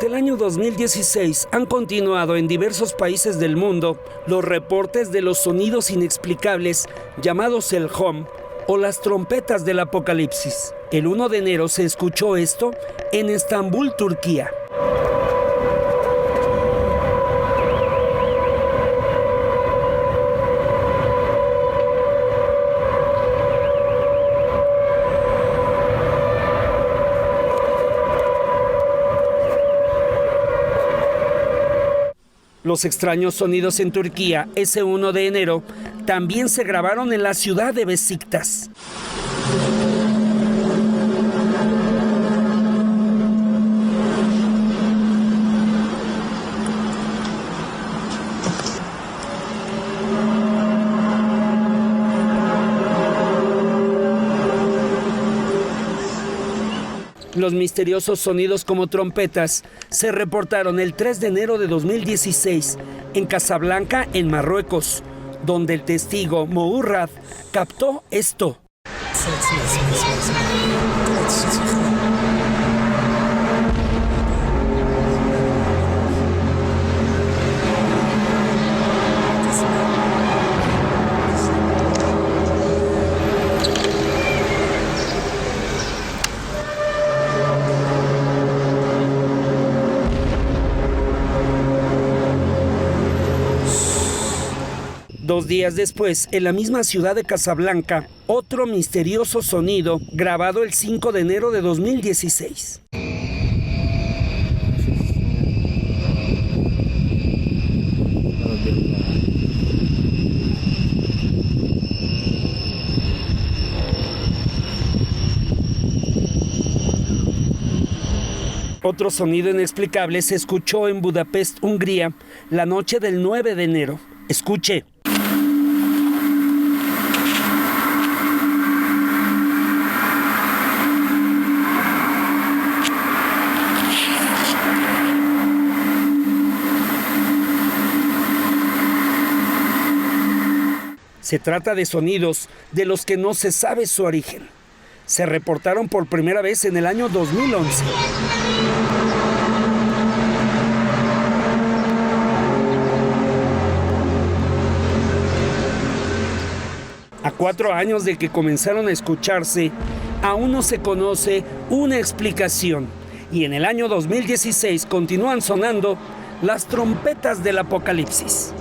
Durante el año 2016 han continuado en diversos países del mundo los reportes de los sonidos inexplicables llamados el hum o las trompetas del apocalipsis. El 1 de enero se escuchó esto en Estambul, Turquía. Los extraños sonidos en Turquía ese 1 de enero también se grabaron en la ciudad de Besiktas. Los misteriosos sonidos como trompetas se reportaron el 3 de enero de 2016 en Casablanca, en Marruecos, donde el testigo Mourad captó esto. Dos días después, en la misma ciudad de Casablanca, otro misterioso sonido grabado el 5 de enero de 2016. Otro sonido inexplicable se escuchó en Budapest, Hungría, la noche del 9 de enero. Escuche. Se trata de sonidos de los que no se sabe su origen. Se reportaron por primera vez en el año 2011. A 4 años de que comenzaron a escucharse, aún no se conoce una explicación. Y en el año 2016 continúan sonando las trompetas del apocalipsis.